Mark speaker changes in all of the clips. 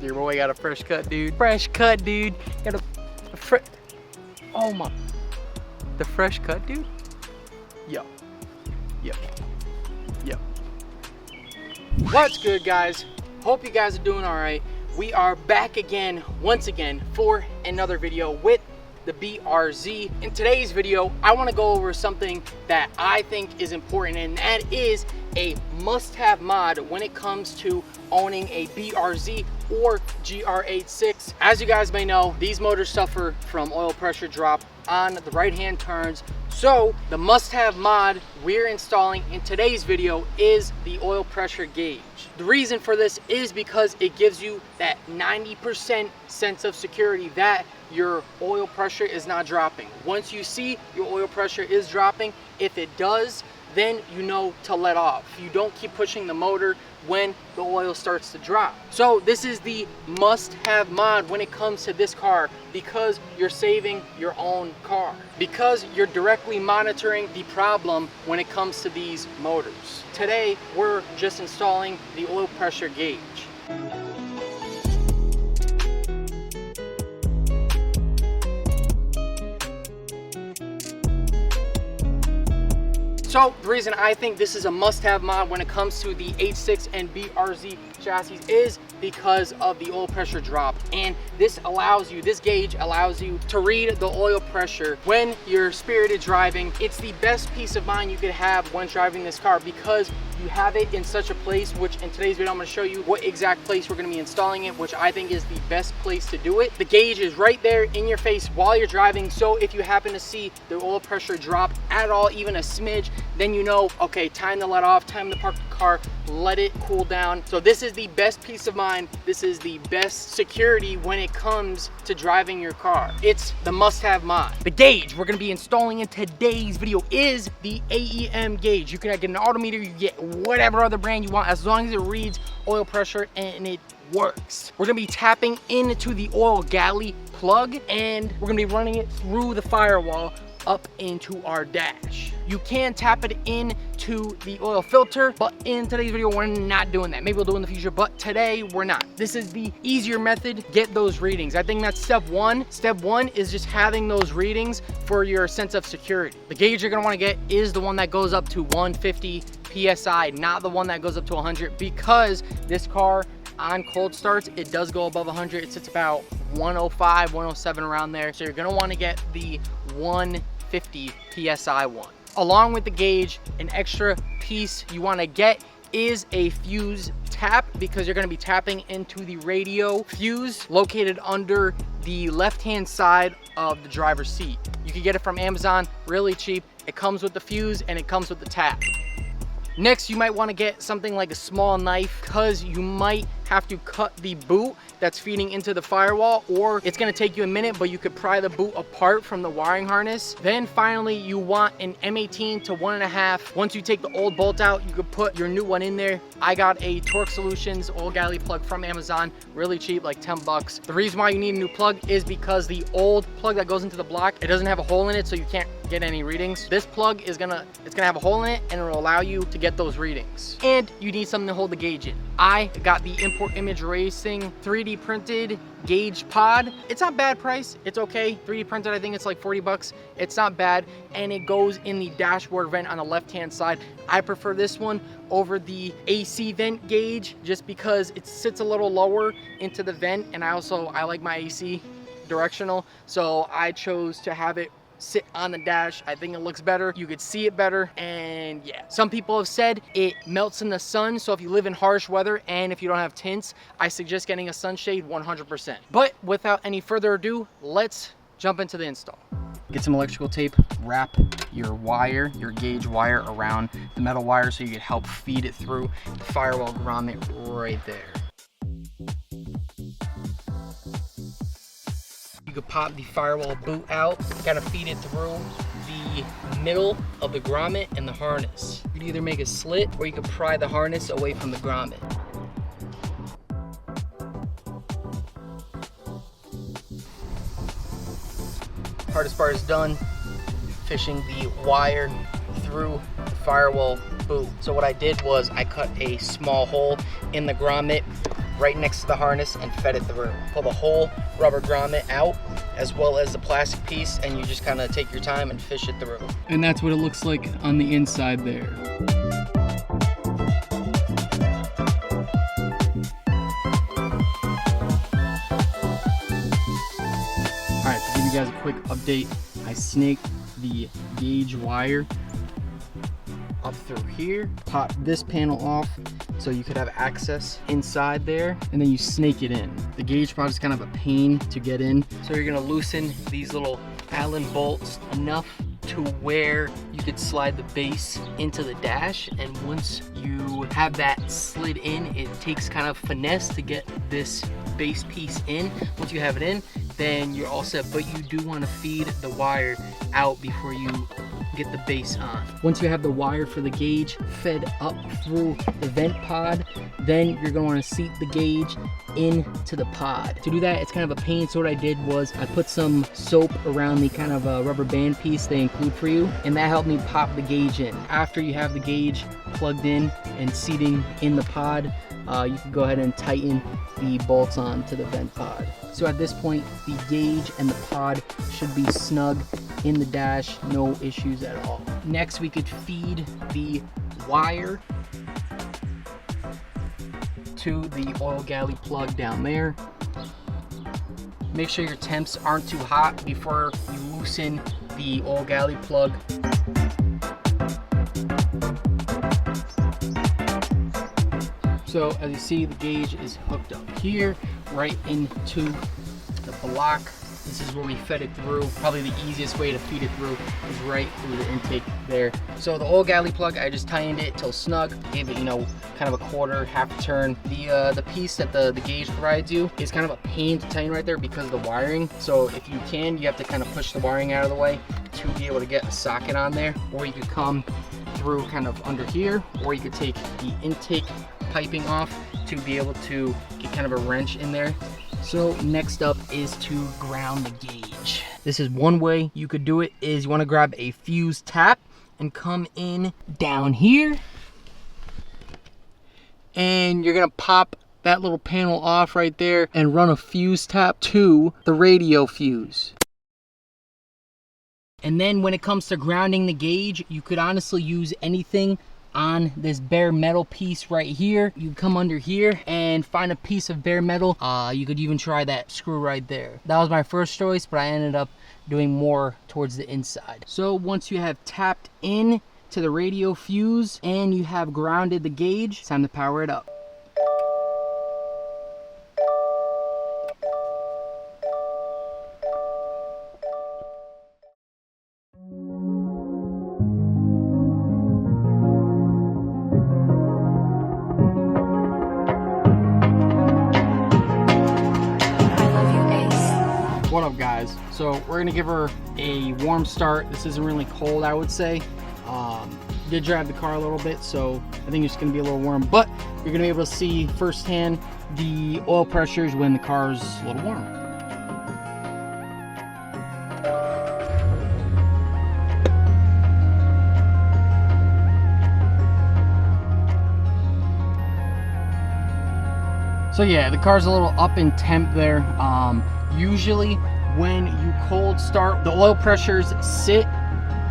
Speaker 1: Your boy got a fresh cut, dude. Fresh cut, dude. Got a oh my. The fresh cut, dude? Yo. Yo. Yo. What's good, guys? Hope you guys are doing all right. We are back again, once again, for another video with the BRZ. In today's video, I want to go over something that I think is important, and that is a must-have mod when it comes to owning a BRZ or GR86. As you guys may know, these motors suffer from oil pressure drop on the right-hand turns. So the must-have mod we're installing in today's video is the oil pressure gauge. The reason for this is because it gives you that 90% sense of security that your oil pressure is not dropping. Once you see your oil pressure is dropping, if it does, then you know to let off. You don't keep pushing the motor when the oil starts to drop. So this is the must-have mod when it comes to this car, because you're saving your own car, because you're directly monitoring the problem when it comes to these motors. Today, we're just installing the oil pressure gauge. So the reason I think this is a must-have mod when it comes to the H6 and BRZ chassis is because of the oil pressure drop. And this gauge allows you to read the oil pressure when you're spirited driving. It's the best peace of mind you could have when driving this car, because you have it in such a place, which in today's video I'm going to show you what exact place we're going to be installing it, which I think is the best place to do it. The gauge is right there in your face while you're driving, so if you happen to see the oil pressure drop at all, even a smidge, then you know, okay, time to let off, time to park the car, let it cool down. So this is the best peace of mind. This is the best security when it comes to driving your car. It's the must-have mod. The gauge we're going to be installing in today's video is the AEM gauge. You can get an autometer, you get whatever other brand you want, as long as it reads oil pressure and it works. We're going to be tapping into the oil galley plug, and we're going to be running it through the firewall up into our dash. You can tap it into the oil filter, but in today's video we're not doing that. Maybe we'll do it in the future, but today we're not. This is the easier method. Get those readings. I think that's step one. Step one is just having those readings for your sense of security. The gauge you're gonna wanna get is the one that goes up to 150 PSI, not the one that goes up to 100, because this car on cold starts, it does go above 100. It sits about 105, 107 around there. So you're gonna wanna get the 150 PSI one. Along with the gauge, an extra piece you want to get is a fuse tap, because you're going to be tapping into the radio fuse located under the left-hand side of the driver's seat. You can get it from Amazon, really cheap. It comes with the fuse and it comes with the tap. Next, you might want to get something like a small knife, because you might have to cut the boot that's feeding into the firewall, or it's going to take you a minute, but you could pry the boot apart from the wiring harness. Then finally, you want an M18 to 1.5. Once you take the old bolt out, you could put your new one in there. I got a Torque Solutions oil galley plug from Amazon, really cheap, like 10 bucks. The reason why you need a new plug is because the old plug that goes into the block, it doesn't have a hole in it, so you can't get any readings. This plug is gonna have a hole in it, and it will allow you to get those readings. And you need something to hold the gauge in. I got the Import Image Racing 3D printed gauge pod. It's not bad price, it's okay. 3D printed, I think it's like 40 bucks. It's not bad, and it goes in the dashboard vent on the left-hand side. I prefer this one over the AC vent gauge, just because it sits a little lower into the vent, and I like my AC directional, so I chose to have it sit on the dash. I think it looks better, you could see it better, and yeah. Some people have said it melts in the sun, so if you live in harsh weather and if you don't have tints, I suggest getting a sunshade 100%. But without any further ado, let's jump into the install. Get some electrical tape, wrap your wire, your gauge wire, around the metal wire so you can help feed it through the firewall grommet right there. You could pop the firewall boot out, gotta feed it through the middle of the grommet and the harness. You could either make a slit, or you could pry the harness away from the grommet. Hardest part is done, fishing the wire through the firewall boot. So what I did was I cut a small hole in the grommet right next to the harness and fed it through. Pull the whole rubber grommet out as well as the plastic piece, and you just kind of take your time and fish it through. And that's what it looks like on the inside there. All right, to give you guys a quick update, I snaked the gauge wire up through here, pop this panel off so you could have access inside there, and then you snake it in. The gauge pod is kind of a pain to get in, so you're gonna loosen these little Allen bolts enough to where you could slide the base into the dash, and once you have that slid in, it takes kind of finesse to get this base piece in. Once you have it in, then you're all set, but you do want to feed the wire out before you get the base on. Once you have the wire for the gauge fed up through the vent pod, then you're going to want to seat the gauge into the pod. To do that, it's kind of a pain, so what I did was I put some soap around the kind of rubber band piece they include for you, and that helped me pop the gauge in. After you have the gauge plugged in and seating in the pod, you can go ahead and tighten the bolts on to the vent pod. So at this point, the gauge and the pod should be snug in the dash, no issues at all. Next, we could feed the wire to the oil galley plug down there. Make sure your temps aren't too hot before you loosen the oil galley plug. So as you see, the gauge is hooked up here, right into the block. This is where we fed it through. Probably the easiest way to feed it through is right through the intake there. So the oil galley plug, I just tightened it till snug, gave it, you know, kind of a quarter, half a turn. The piece that the gauge provides you is kind of a pain to tighten right there because of the wiring. So if you can, you have to kind of push the wiring out of the way to be able to get a socket on there, or you could come through kind of under here, or you could take the intake piping off to be able to get kind of a wrench in there. So next up is to ground the gauge. This is one way you could do it, is you want to grab a fuse tap and come in down here, and you're gonna pop that little panel off right there and run a fuse tap to the radio fuse. And then when it comes to grounding the gauge, you could honestly use anything on this bare metal piece right here. You come under here and find a piece of bare metal. You could even try that screw right there. That was my first choice, but I ended up doing more towards the inside. So once you have tapped in to the radio fuse and you have grounded the gauge, it's time to power it up. What up, guys? So we're gonna give her a warm start. This isn't really cold, I would say. Did drive the car a little bit, so I think it's gonna be a little warm, but you're gonna be able to see firsthand the oil pressures when the car's a little warm. So yeah, the car's a little up in temp there. Usually when you cold start, the oil pressures sit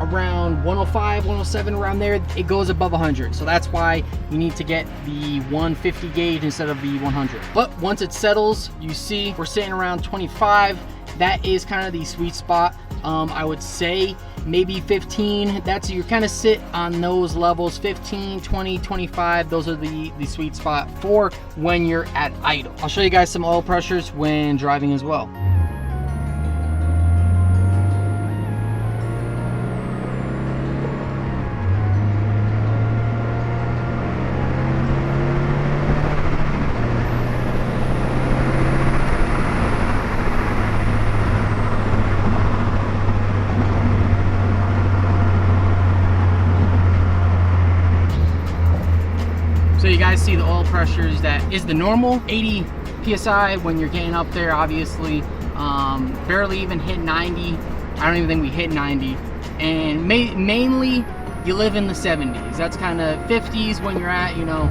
Speaker 1: around 105, 107, around there. It goes above 100. So that's why you need to get the 150 gauge instead of the 100. But once it settles, you see we're sitting around 25. That is kind of the sweet spot. I would say maybe 15. That's, you kind of sit on those levels, 15, 20, 25. Those are the sweet spot for when you're at idle. I'll show you guys some oil pressures when driving as well. So you guys see the oil pressures, that is the normal 80 PSI when you're getting up there, obviously. Barely even hit 90. I don't even think we hit 90. And mainly you live in the 70s. That's kind of 50s when you're at, you know,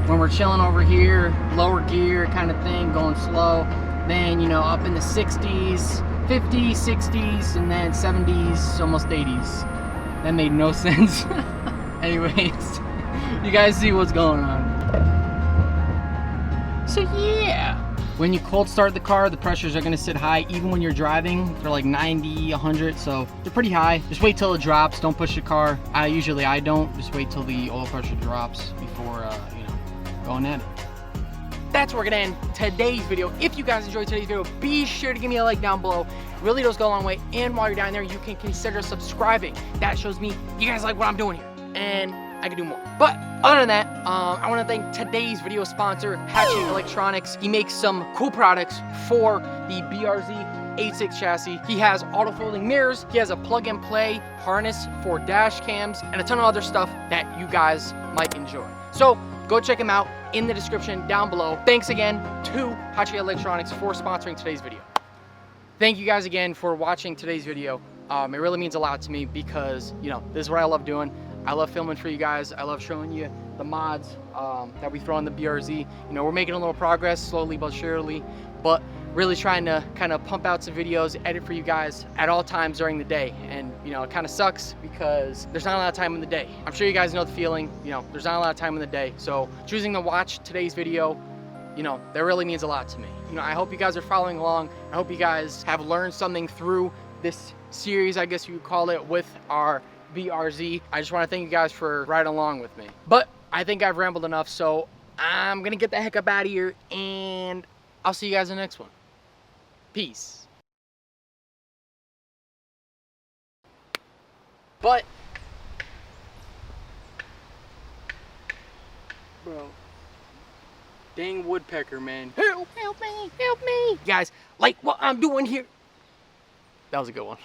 Speaker 1: when we're chilling over here, lower gear kind of thing, going slow. Then, you know, up in the 60s, 50s, 60s, and then 70s, almost 80s. That made no sense. Anyways, you guys see what's going on. So yeah, when you cold start the car, the pressures are gonna sit high. Even when you're driving, they're like 90, 100, so they're pretty high. Just wait till it drops, don't push the car. Usually I don't, just wait till the oil pressure drops before, you know, going at it. That's where we're gonna end today's video. If you guys enjoyed today's video, be sure to give me a like down below. It really does go a long way. And while you're down there, you can consider subscribing. That shows me you guys like what I'm doing here, and I can do more. But other than that, I want to thank today's video sponsor, Hatchet Electronics. He makes some cool products for the BRZ 86 chassis. He has auto folding mirrors. He has a plug and play harness for dash cams and a ton of other stuff that you guys might enjoy. So go check him out in the description down below. Thanks again to Hatchet Electronics for sponsoring today's video. Thank you guys again for watching today's video. It really means a lot to me because, you know, this is what I love doing. I love filming for you guys. I love showing you the mods that we throw in the BRZ. You know, we're making a little progress, slowly but surely, but really trying to kind of pump out some videos, edit for you guys at all times during the day. And, you know, it kind of sucks because there's not a lot of time in the day. I'm sure you guys know the feeling, you know, there's not a lot of time in the day. So choosing to watch today's video, you know, that really means a lot to me. You know, I hope you guys are following along. I hope you guys have learned something through this series, I guess you would call it, with our BRZ. I just want to thank you guys for riding along with me. But I think I've rambled enough, so I'm gonna get the heck up out of here, and I'll see you guys in the next one. Peace. But, bro, dang woodpecker, man. Help, help me, help me. Guys, like what I'm doing here. That was a good one.